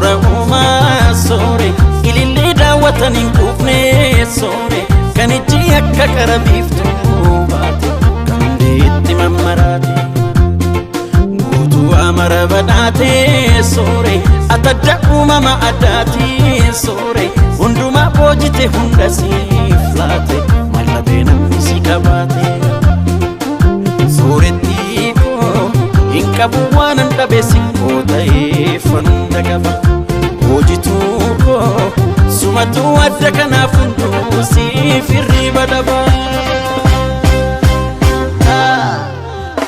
soora uumaa soore ilillee daawwatan hin quufne soore kan ijji akka qara biiftuu baate kan deetti mammaraate guutuu amara badhaate soore atadda uumama addaati soore hundumaa boojite hunda siif laate mallabee namni si qabaate sooretti koo hin qabu waan hin dhabe sikkoo ta'ee fanda qaba hoojituu koo sumatuu adda kanaaf hunduu siif hirriba dhaba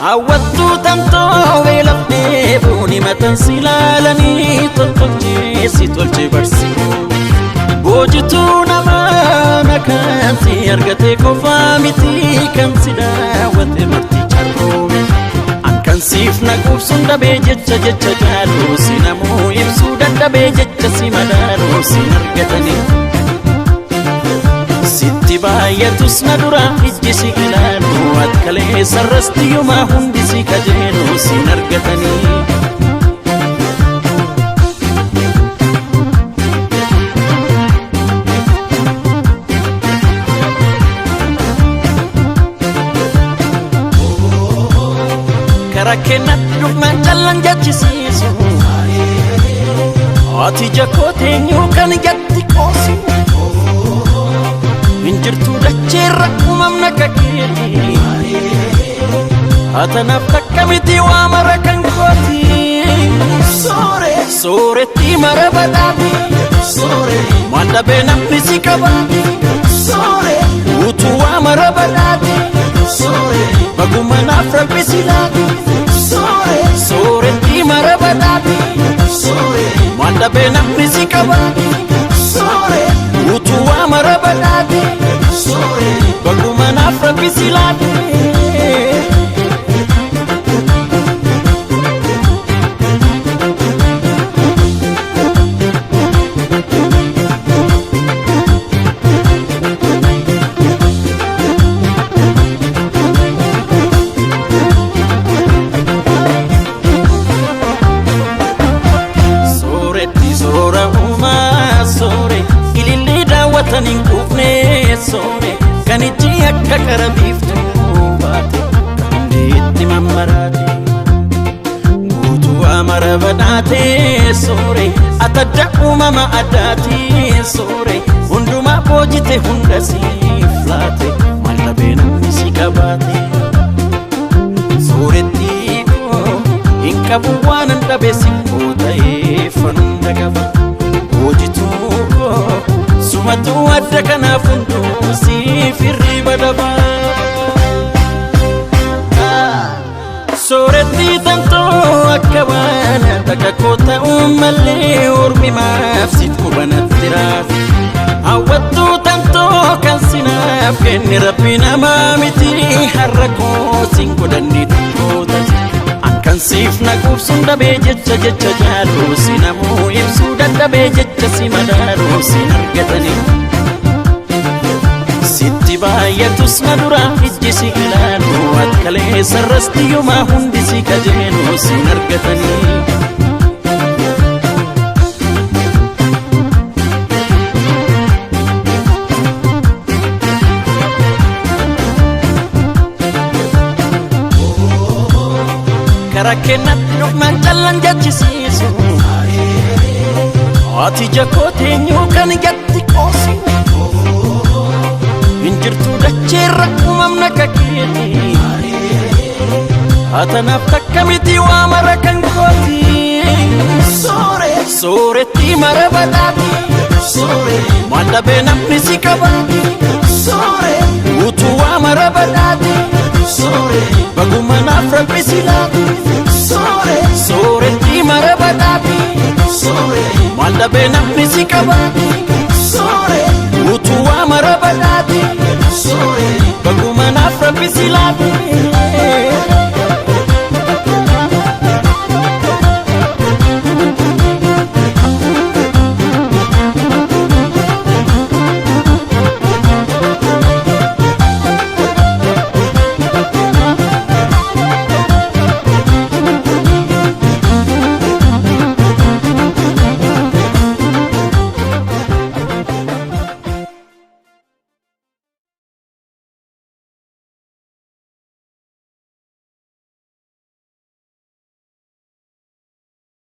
hawwattuu tamtoo beelafnee buuni matan si laalanii toltolchee si tolche barsiifuu hoojituu namaa nakansi argate qofaa miti kan si daawwate marti charroome kan siif naquubsuun dhabee jecha jaaluu si namuu ibsuu dadhabee jecha si madaaluu si argatanii sitti baay'atus na dura ijji si ilaaluu akkalee sarrastiyyumaa hundi si kajeeluu si argatanii rakkenat dhugmaan callan jechisiisu ati jakkoo teenyuu kan jatti qoosu hin jirtuu dacheerra uumamna kakkeeti atanaaf takka miti waa mara kan gooti sooretti mara badhaati waan dhabee namni si qabaati utuu waa mara badhaati baguma naaf rabbi si laati sooretti mara badhaati waan dhabee namni si qabaati utuu waa mara badhaati baguma naaf rabbi si laati hin quufne soore kan ijji akka qara biiftuu baate kan deetti mammaraate guutuu amara badhaate soore atadda uumama addaati soore hundumaa boojite hunda siif laate mallabee namni si qabaate sooretti koo hin qabu waan hin dhabe sikkoo ta'ee fanda qaba hoojituu koo sumatuu adda kanaaf hunduu siif hirriba dhaba sooretti tamtoo akka waan takka koo ta'uun mallee ormi maaf sit qubanatti raaf hawwattuu tamtoo kan sinaaf kenne rabbi namaa miti har'a koo sin godhanni dhukkoota kan siif naquubsuun dhabee jecha jaaluu si namuu ibsuu dadhabee jecha si madaaluu si argatanii sitti baay'atus na dura ijji si ilaaluu akkalee sarrastiyyumaa hundi si kajeeluu si argatanii rakkenat dhugmaan callan jechisiisu ati jakkoo teenyuu kan jatti qoosu hin jirtuu dacheerra uumamna kakkeeti atanaaf takka miti waa mara kan gooti sooretti mara badhaati waan dhabee namni si qabaati utuu waa mara badhaati baguma naaf rabbi si laati sooretti mara badhaati waan dhabee namni si qabaati utuu waa mara badhaati baguma naaf rabbi si laati